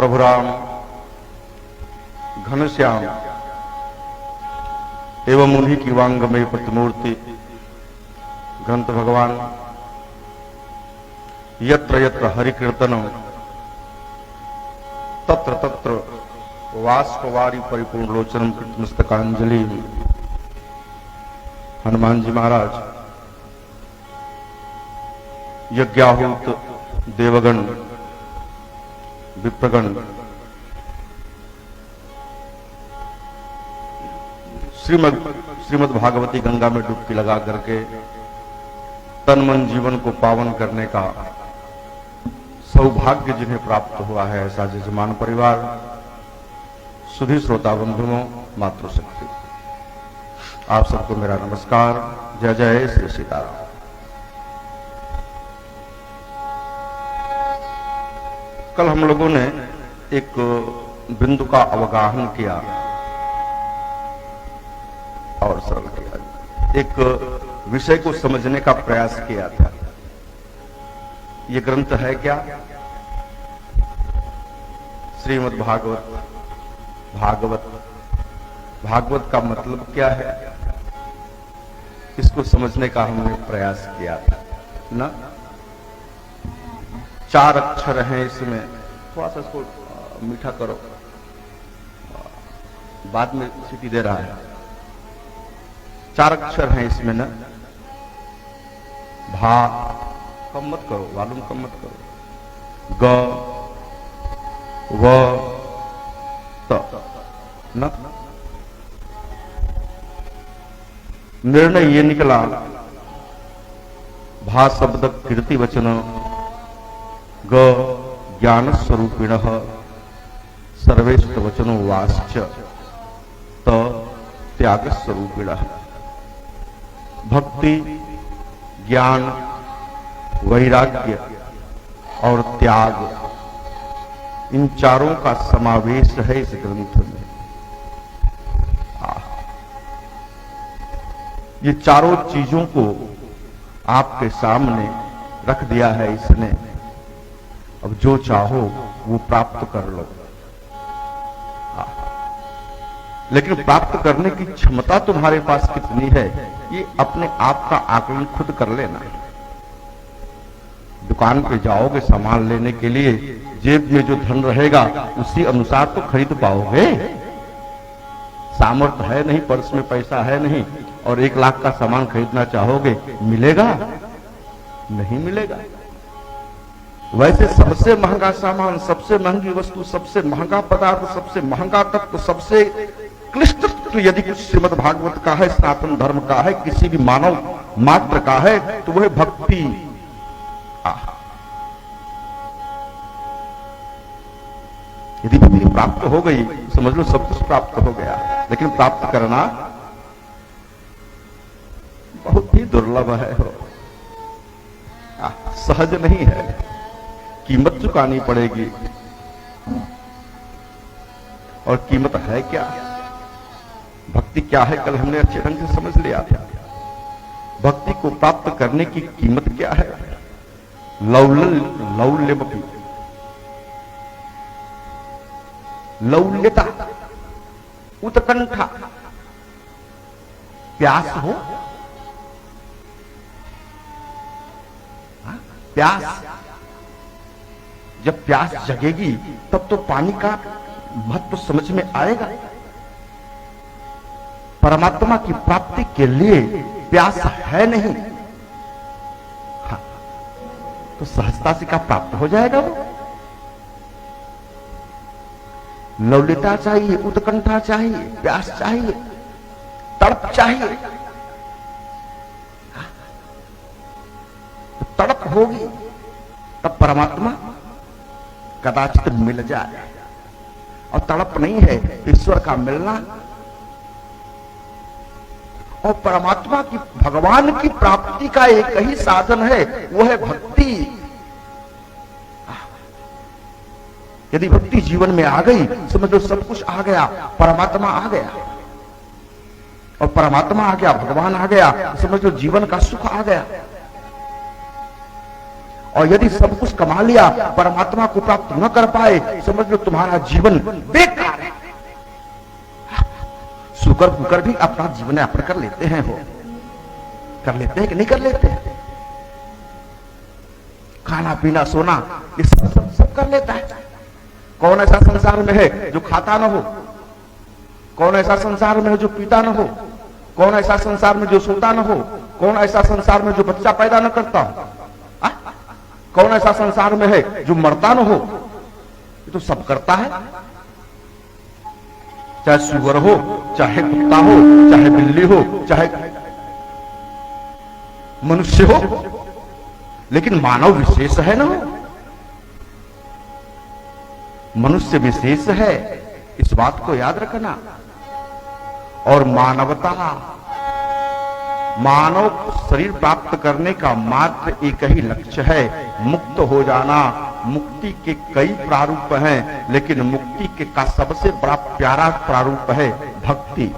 प्रभु राम घनश्याम एवं उन्हीं की वांग में प्रतिमूर्ति ग्रंथ भगवान यत्र यत्र हरि कीर्तनम तत्र तत्र वाष्पवारी परिपूर्ण लोचनम कृतमस्तकांजलि। हनुमान जी महाराज यज्ञाहूत देवगण विप्रगण श्रीमद् भागवती गंगा में डुबकी लगा करके तन मन जीवन को पावन करने का सौभाग्य जिन्हें प्राप्त हुआ है, ऐसा जजमान परिवार, सुधी श्रोता बंधुओं, मातृशक्ति, आप सबको मेरा नमस्कार। जय जय श्री सीताराम। कल हम लोगों ने एक बिंदु का अवगाहन किया और सरल किया, एक विषय को समझने का प्रयास किया था। ये ग्रंथ है क्या? श्रीमद् भागवत। भागवत का मतलब क्या है, इसको समझने का हमने प्रयास किया था ना। 4 अक्षर हैं इसमें, थोड़ा सा इसको मीठा करो, बाद में सीटी दे रहा है। 4 अक्षर हैं इसमें ना। भा कम मत करो, वालुम कम मत करो। ग व त न। निर्णय ये निकला, भा शब्द कीर्ति वचन, ग ज्ञान स्वरूपिण सर्वेष्ट वचनो वाश्च, त त्याग स्वरूपिण। भक्ति, ज्ञान, वैराग्य और त्याग, इन चारों का समावेश है इस ग्रंथ में। ये चारों चीजों को आपके सामने रख दिया है इसने। अब जो चाहो वो प्राप्त कर लो, लेकिन प्राप्त करने की क्षमता तुम्हारे पास कितनी है, ये अपने आप का आकलन खुद कर लेना। दुकान पे जाओगे सामान लेने के लिए, जेब में जो धन रहेगा उसी अनुसार तो खरीद पाओगे। सामर्थ्य है नहीं, पर्स में पैसा है नहीं, और 1 लाख का सामान खरीदना चाहोगे, मिलेगा? नहीं मिलेगा। वैसे सबसे महंगा सामान, सबसे महंगी वस्तु, सबसे महंगा पदार्थ, सबसे महंगा तत्व, सबसे क्लिष्ट तत्व यदि कुछ श्रीमद् भागवत का है, सनातन धर्म का है, किसी भी मानव मात्र का है, तो वह भक्ति। यदि भक्ति प्राप्त हो गई, समझ लो सब कुछ प्राप्त हो गया। लेकिन प्राप्त करना बहुत ही दुर्लभ है, सहज नहीं है, कीमत चुकानी पड़ेगी। और कीमत है क्या, भक्ति क्या है, कल हमने अच्छे ढंग से समझ लिया था। भक्ति को प्राप्त करने की कीमत क्या है? लौल्यमपि, लौल्यता, उत्कंठा, प्यास हो, प्यास, जब प्यास जगेगी तब तो पानी का महत्व समझ में आएगा। परमात्मा की प्राप्ति के लिए प्यास है नहीं, हाँ, तो सहजता से क्या प्राप्त हो जाएगा वो? लौल्यता चाहिए, उत्कंठा चाहिए, प्यास चाहिए, तड़प चाहिए। तो तड़प होगी तब परमात्मा कदाचित मिल जाए, और तड़प नहीं है ईश्वर का मिलना। और परमात्मा की, भगवान की प्राप्ति का एक ही साधन है, वो है भक्ति। यदि भक्ति जीवन में आ गई, समझ लो सब कुछ आ गया, परमात्मा आ गया। और परमात्मा आ गया, भगवान आ गया, समझ लो जीवन का सुख आ गया। और यदि सब कुछ कमा लिया, परमात्मा को प्राप्त न कर पाए, समझ लो तुम्हारा जीवन बेकार है। शुगर कुकर भी अपना जीवन यापन कर लेते हैं, हो कर लेते हैं कि नहीं कर लेते हैं? खाना पीना सोना ये सब कर लेता है। कौन ऐसा संसार में है जो खाता ना हो? कौन ऐसा संसार में है जो पीता ना हो? कौन ऐसा संसार में जो सोता ना हो? कौन ऐसा संसार में जो बच्चा पैदा न करता हो? कौन ऐसा संसार में है जो मरता ना हो? ये तो सब करता है। चाहे सुअर हो, चाहे कुत्ता हो, चाहे बिल्ली हो, चाहे मनुष्य हो, लेकिन मानव विशेष है ना, मनुष्य विशेष है, इस बात को याद रखना। और मानवता, मानव शरीर प्राप्त करने का मात्र एक ही लक्ष्य है, मुक्त हो जाना। मुक्ति के कई प्रारूप हैं, लेकिन मुक्ति के का सबसे बड़ा प्यारा प्रारूप है भक्ति।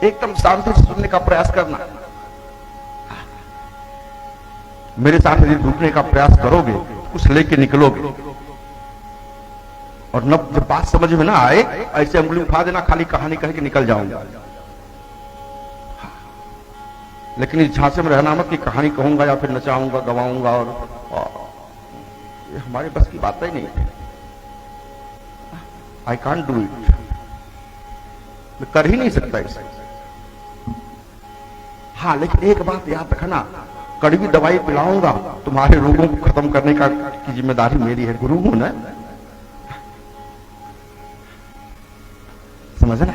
एकदम शांति से सुनने का प्रयास करना। मेरे साथ यदि रुकने का प्रयास करोगे, कुछ लेके निकलोगे, और न जब बात समझ में ना आए, ऐसे उंगली उठा देना, खाली कहानी कह के निकल जाऊंगा। लेकिन इस झांसे में रहना मत कि कहानी कहूंगा या फिर नचाऊंगा, गवाऊंगा, और ये हमारे बस की बात ही नहीं है। आई कांट डू इट, मैं कर ही नहीं सकता इसे। हाँ, लेकिन एक बात याद रखना, कड़वी दवाई पिलाऊंगा, तुम्हारे रोगों को खत्म करने की जिम्मेदारी मेरी है, गुरु हूं ना, समझना।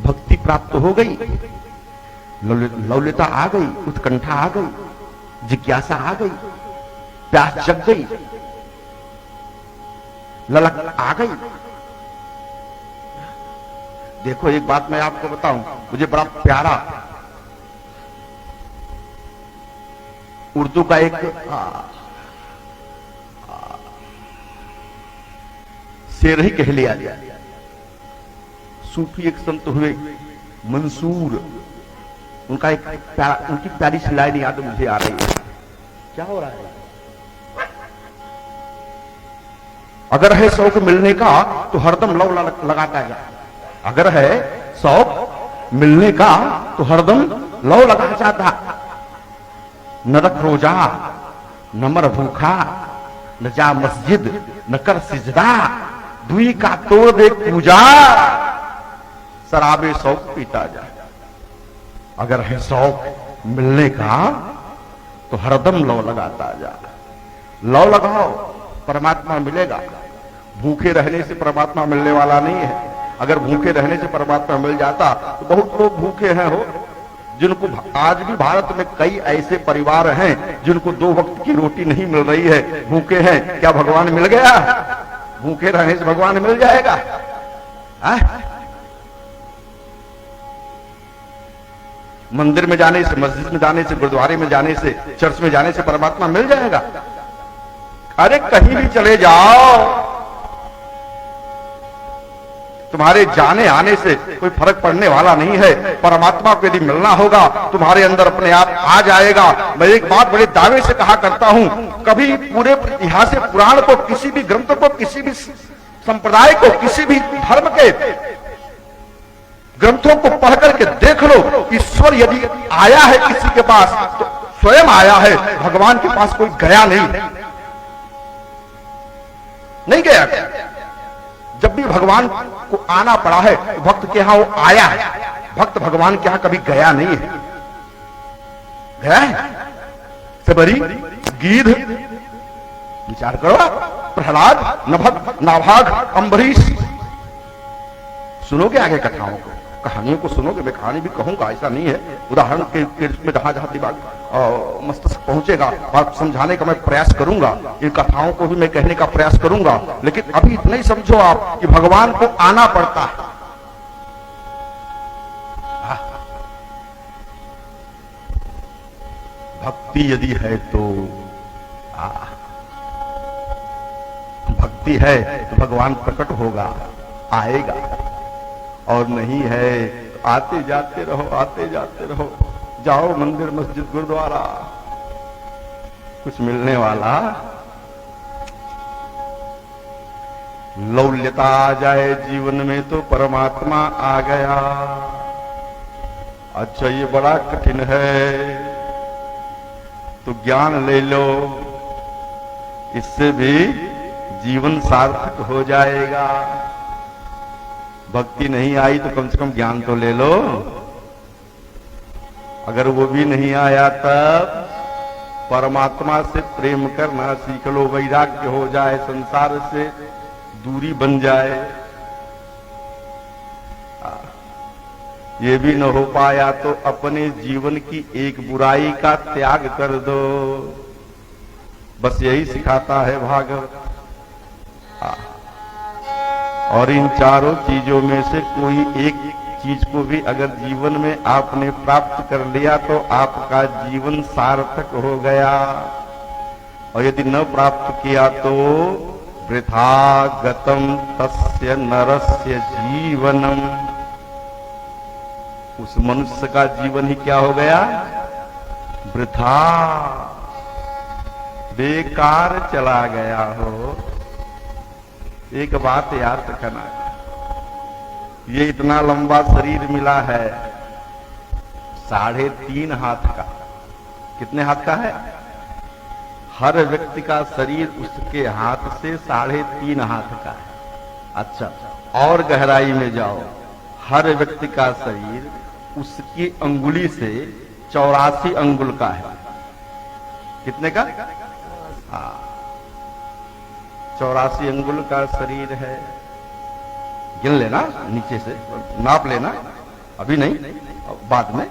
भक्ति प्राप्त हो गई, लौल्यता आ गई, उत्कंठा आ गई, जिज्ञासा आ गई, प्यास जग गई, ललक आ गई। देखो एक बात मैं आपको बताऊं, मुझे बड़ा प्यारा उर्दू का एक शेर ही कह लिया गया। सूफी एक संत हुए मंसूर, उनका एक उनकी प्यारी सी लाइन याद मुझे आ रही है। क्या हो रहा है? अगर है शौक मिलने का तो हरदम लौ लगाता जा। अगर है शौक मिलने का तो हरदम लौ लगा जाता। न रख रोजा, न मर भूखा, न जा मस्जिद, न कर सिजदा, दुई का तोड़ दे पूजा, शराबे शौक पीता जा। अगर है शौक मिलने का तो हरदम लौ लगाता जा। लौ लगाओ, परमात्मा मिलेगा। भूखे रहने से परमात्मा मिलने वाला नहीं है। अगर भूखे रहने से परमात्मा मिल जाता तो बहुत लोग भूखे हैं, हो जिनको आज भी भारत में कई ऐसे परिवार हैं जिनको 2 वक्त की रोटी नहीं मिल रही है, भूखे हैं। क्या भगवान मिल गया? भूखे रहने से भगवान मिल जाएगा? मंदिर में जाने से, मस्जिद में जाने से, गुरुद्वारे में जाने से, चर्च में जाने से परमात्मा मिल जाएगा? अरे कहीं भी चले जाओ, तुम्हारे जाने आने से कोई फर्क पड़ने वाला नहीं है। परमात्मा को यदि मिलना होगा, तुम्हारे अंदर अपने आप आ जाएगा। मैं एक बात बड़े दावे से कहा करता हूं, कभी पूरे इतिहास पुराण को, किसी भी ग्रंथ को, किसी भी संप्रदाय को, किसी भी धर्म के ग्रंथों को पढ़ करके देख लो, ईश्वर यदि आया है किसी के पास तो स्वयं आया है। भगवान के पास कोई गया नहीं गया। जब भी भगवान को आना पड़ा है, भक्त के यहां वो आया है। भक्त भगवान के यहां कभी गया नहीं है। गया है सबरी, गीध, विचार करो, प्रहलाद, नभक, नाभाग, अम्बरीश। सुनोगे आगे कथाओं को, कहानियों को सुनोगे। मैं कहानी भी कहूंगा, ऐसा नहीं है। उदाहरण के रूप में जहां जहां दिमाग मस्तिष्क पहुंचेगा बात समझाने का मैं प्रयास करूंगा। इन कथाओं को भी मैं कहने का प्रयास करूंगा। लेकिन अभी इतना ही समझो आप कि भगवान को आना पड़ता है। भक्ति यदि है तो भक्ति है तो भगवान प्रकट होगा, आएगा। और नहीं है आते जाते रहो, आते जाते रहो, जाओ मंदिर मस्जिद गुरुद्वारा, कुछ मिलने वाला। लौल्यता आ जाए जीवन में तो परमात्मा आ गया। अच्छा ये बड़ा कठिन है, तो ज्ञान ले लो, इससे भी जीवन सार्थक हो जाएगा। भक्ति नहीं आई तो कम से कम ज्ञान तो ले लो। अगर वो भी नहीं आया तब परमात्मा से प्रेम करना सीख लो, वैराग्य हो जाए, संसार से दूरी बन जाए। ये भी न हो पाया तो अपने जीवन की एक बुराई का त्याग कर दो। बस यही सिखाता है भागवत। और इन चारों चीजों में से कोई एक चीज को भी अगर जीवन में आपने प्राप्त कर लिया तो आपका जीवन सार्थक हो गया, और यदि न प्राप्त किया तो वृथा गतम तस्य नरस्य जीवनम, उस मनुष्य का जीवन ही क्या हो गया? वृथा, बेकार चला गया हो। एक बात याद रखना, ये इतना लंबा शरीर मिला है, 3.5 हाथ का। कितने हाथ का है? हर व्यक्ति का शरीर उसके हाथ से 3.5 हाथ का है। अच्छा, और गहराई में जाओ, हर व्यक्ति का शरीर उसकी अंगुली से 84 अंगुल का है। कितने का? 84 अंगुल का शरीर है। गिन लेना, नीचे से नाप लेना, अभी नहीं, बाद में।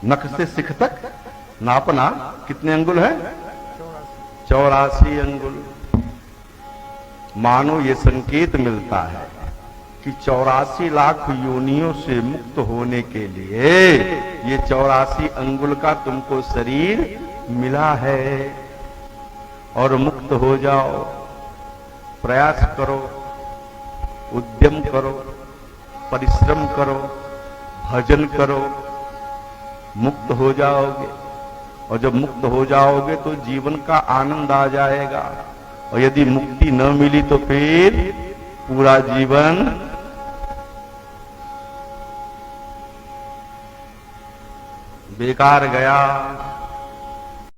नख से सिख तक नापना, कितने अंगुल है? 84 अंगुल। मानो ये संकेत मिलता है कि 84 लाख योनियों से मुक्त होने के लिए ये 84 अंगुल का तुमको शरीर मिला है, और मुक्त हो जाओ। प्रयास करो, उद्यम करो, परिश्रम करो, भजन करो, मुक्त हो जाओगे। और जब मुक्त हो जाओगे तो जीवन का आनंद आ जाएगा। और यदि मुक्ति न मिली तो फिर पूरा जीवन बेकार गया।